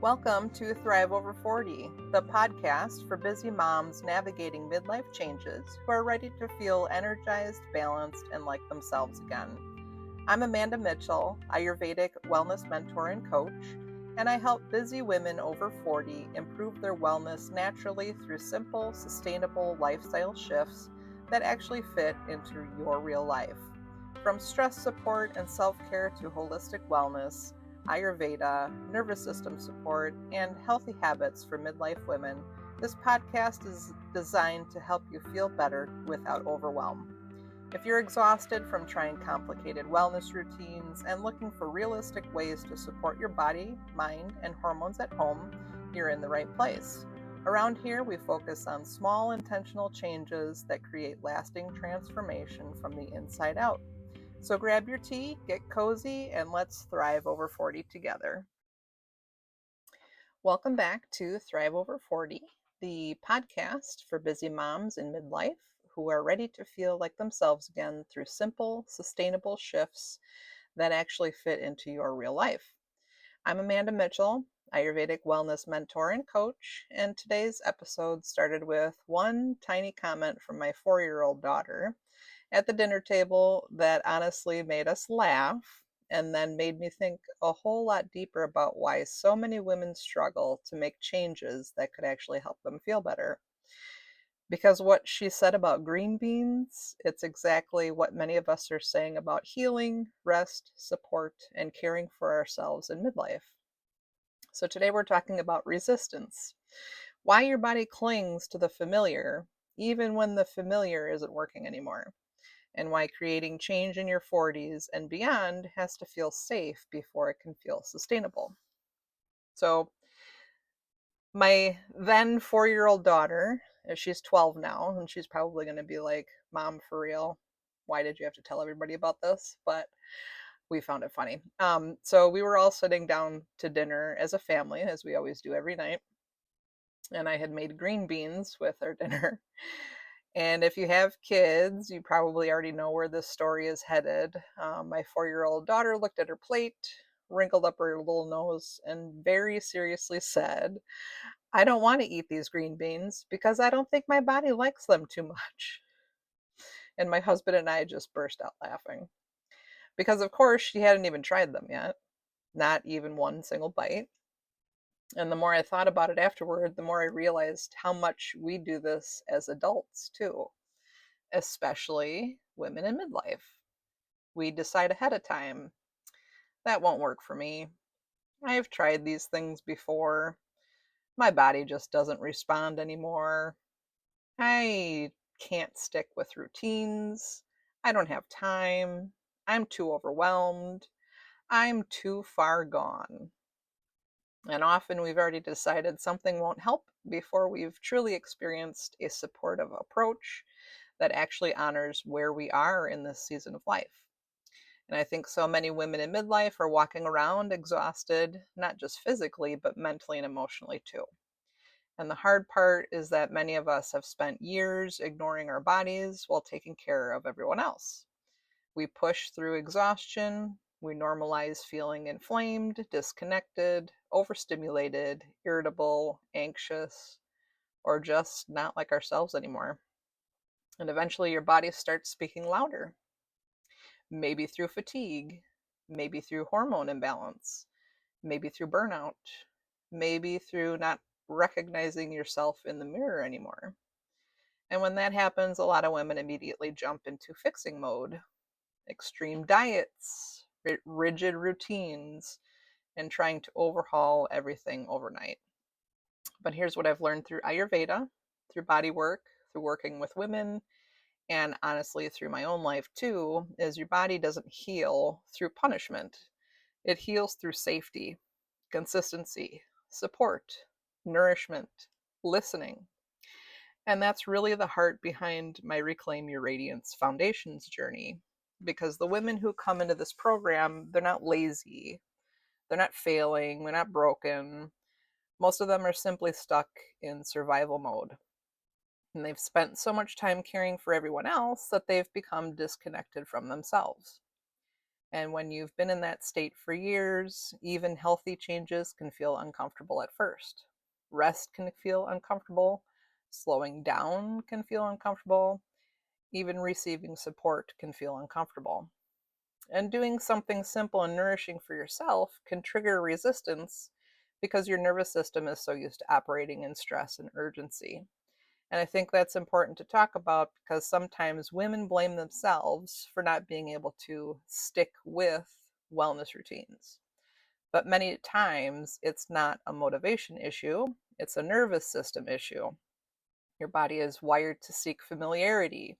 Welcome to Thrive Over 40, the podcast for busy moms navigating midlife changes who are ready to feel energized, balanced, and like themselves again. I'm Amanda Mitchell, Ayurvedic wellness mentor and coach, and I help busy women over 40 improve their wellness naturally through simple, sustainable lifestyle shifts that actually fit into your real life. From stress support and self-care to holistic wellness, Ayurveda, nervous system support, and healthy habits for midlife women, this podcast is designed to help you feel better without overwhelm. If you're exhausted from trying complicated wellness routines and looking for realistic ways to support your body, mind, and hormones at home, you're in the right place. Around here, we focus on small intentional changes that create lasting transformation from the inside out. So grab your tea, get cozy, and let's thrive over 40 together. Welcome back to Thrive Over 40, the podcast for busy moms in midlife who are ready to feel like themselves again through simple, sustainable shifts that actually fit into your real life. I'm Amanda Mitchell, Ayurvedic wellness mentor and coach, and today's episode started with one tiny comment from my 4-year-old daughter at the dinner table that honestly made us laugh and then made me think a whole lot deeper about why so many women struggle to make changes that could actually help them feel better. Because what she said about green beans, it's exactly what many of us are saying about healing, rest, support, and caring for ourselves in midlife. So today we're talking about resistance, why your body clings to the familiar, even when the familiar isn't working anymore, and why creating change in your 40s and beyond has to feel safe before it can feel sustainable. So, my then 4-year-old daughter, she's 12 now, and she's probably going to be like, Mom, for real, why did you have to tell everybody about this? But we found it funny. So, we were all sitting down to dinner as a family, as we always do every night. And I had made green beans with our dinner. And if you have kids, you probably already know where this story is headed. My 4-year-old daughter looked at her plate, wrinkled up her little nose, and very seriously said, I don't want to eat these green beans because I don't think my body likes them too much. And my husband and I just burst out laughing. Because, of course, she hadn't even tried them yet, not even one single bite. And the more I thought about it afterward, the more I realized how much we do this as adults, too, especially women in midlife. We decide ahead of time, that won't work for me. I've tried these things before. My body just doesn't respond anymore. I can't stick with routines. I don't have time. I'm too overwhelmed. I'm too far gone. And often we've already decided something won't help before we've truly experienced a supportive approach that actually honors where we are in this season of life. And I think so many women in midlife are walking around exhausted, not just physically, but mentally and emotionally too. And the hard part is that many of us have spent years ignoring our bodies while taking care of everyone else. We push through exhaustion, we normalize feeling inflamed, disconnected, overstimulated, irritable, anxious, or just not like ourselves anymore. And eventually your body starts speaking louder, maybe through fatigue, maybe through hormone imbalance, maybe through burnout, maybe through not recognizing yourself in the mirror anymore. And when that happens, a lot of women immediately jump into fixing mode, extreme diets, rigid routines, and trying to overhaul everything overnight. But here's what I've learned through Ayurveda, through body work, through working with women, and honestly through my own life too, is your body doesn't heal through punishment. It heals through safety, consistency, support, nourishment, listening. And that's really the heart behind my Reclaim Your Radiance Foundation's journey. Because the women who come into this program, they're not lazy, they're not failing, they're not broken. Most of them are simply stuck in survival mode. And they've spent so much time caring for everyone else that they've become disconnected from themselves. And when you've been in that state for years, even healthy changes can feel uncomfortable at first. Rest can feel uncomfortable, slowing down can feel uncomfortable, even receiving support can feel uncomfortable. And doing something simple and nourishing for yourself can trigger resistance because your nervous system is so used to operating in stress and urgency. And I think that's important to talk about because sometimes women blame themselves for not being able to stick with wellness routines. But many times it's not a motivation issue, it's a nervous system issue. Your body is wired to seek familiarity,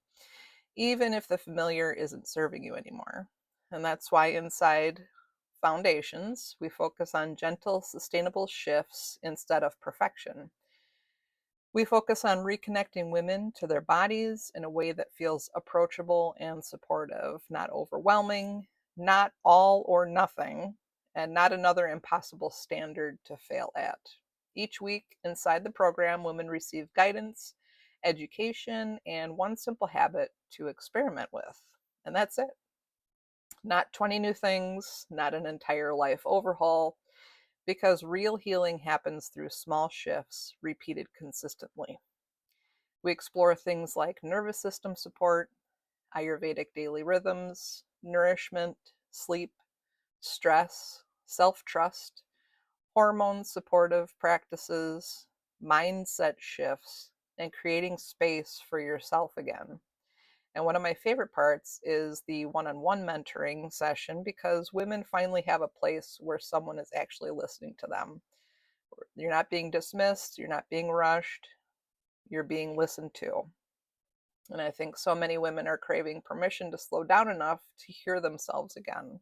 even if the familiar isn't serving you anymore. And that's why inside Foundations, we focus on gentle, sustainable shifts instead of perfection. We focus on reconnecting women to their bodies in a way that feels approachable and supportive, not overwhelming, not all or nothing, and not another impossible standard to fail at. Each week inside the program, women receive guidance, education, and one simple habit to experiment with. And that's it. Not 20 new things, not an entire life overhaul, because real healing happens through small shifts repeated consistently. We explore things like nervous system support, Ayurvedic daily rhythms, nourishment, sleep, stress, self trust, hormone supportive practices, mindset shifts, and creating space for yourself again. And one of my favorite parts is the one on one mentoring session because women finally have a place where someone is actually listening to them. You're not being dismissed, you're not being rushed, you're being listened to. And I think so many women are craving permission to slow down enough to hear themselves again.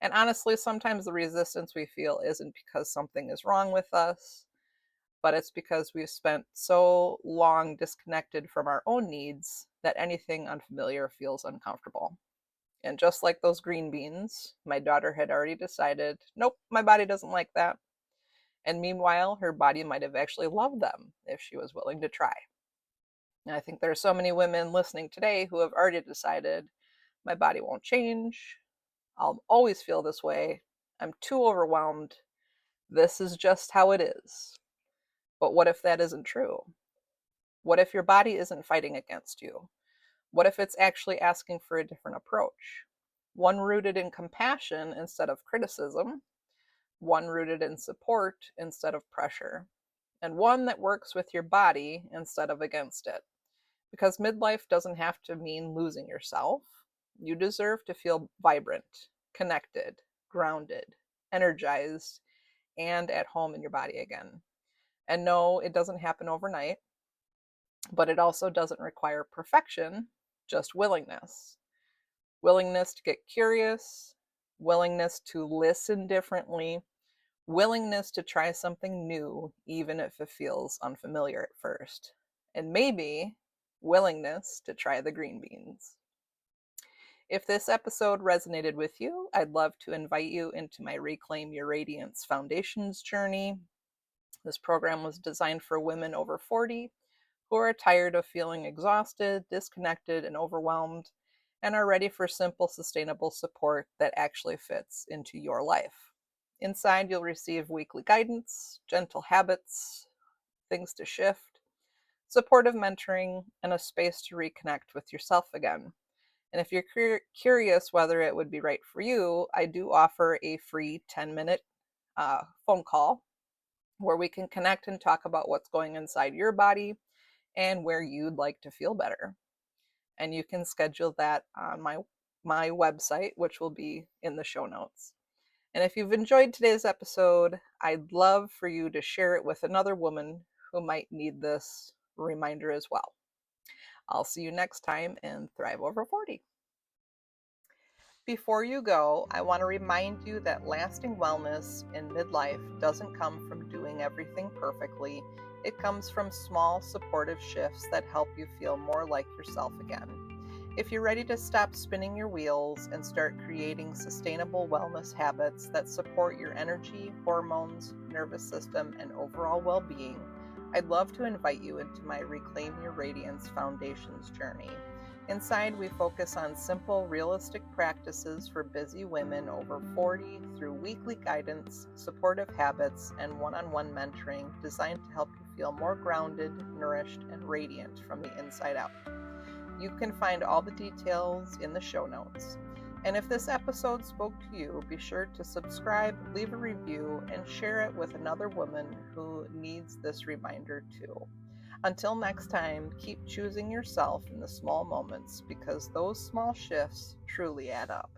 And honestly, sometimes the resistance we feel isn't because something is wrong with us, but it's because we've spent so long disconnected from our own needs that anything unfamiliar feels uncomfortable. And just like those green beans, my daughter had already decided, nope, my body doesn't like that. And meanwhile, her body might have actually loved them if she was willing to try. And I think there are so many women listening today who have already decided, my body won't change. I'll always feel this way. I'm too overwhelmed. This is just how it is. But what if that isn't true? What if your body isn't fighting against you? What if it's actually asking for a different approach? One rooted in compassion instead of criticism, one rooted in support instead of pressure, and one that works with your body instead of against it. Because midlife doesn't have to mean losing yourself. You deserve to feel vibrant, connected, grounded, energized, and at home in your body again. And no, it doesn't happen overnight, but it also doesn't require perfection, just willingness. Willingness to get curious, willingness to listen differently, willingness to try something new, even if it feels unfamiliar at first. And maybe willingness to try the green beans. If this episode resonated with you, I'd love to invite you into my Reclaim Your Radiance Foundations journey. This program was designed for women over 40 who are tired of feeling exhausted, disconnected, and overwhelmed, and are ready for simple, sustainable support that actually fits into your life. Inside, you'll receive weekly guidance, gentle habits, things to shift, supportive mentoring, and a space to reconnect with yourself again. And if you're curious whether it would be right for you, I do offer a free 10-minute phone call where we can connect and talk about what's going inside your body and where you'd like to feel better. And you can schedule that on my website, which will be in the show notes. And if you've enjoyed today's episode, I'd love for you to share it with another woman who might need this reminder as well. I'll see you next time in Thrive Over 40. Before you go, I want to remind you that lasting wellness in midlife doesn't come from doing everything perfectly. It comes from small, supportive shifts that help you feel more like yourself again. If you're ready to stop spinning your wheels and start creating sustainable wellness habits that support your energy, hormones, nervous system, and overall well-being, I'd love to invite you into my Reclaim Your Radiance Foundations journey. Inside, we focus on simple, realistic practices for busy women over 40 through weekly guidance, supportive habits, and one on one mentoring designed to help you feel more grounded, nourished, and radiant from the inside out. You can find all the details in the show notes. And if this episode spoke to you, be sure to subscribe, leave a review, and share it with another woman who needs this reminder too. Until next time, keep choosing yourself in the small moments because those small shifts truly add up.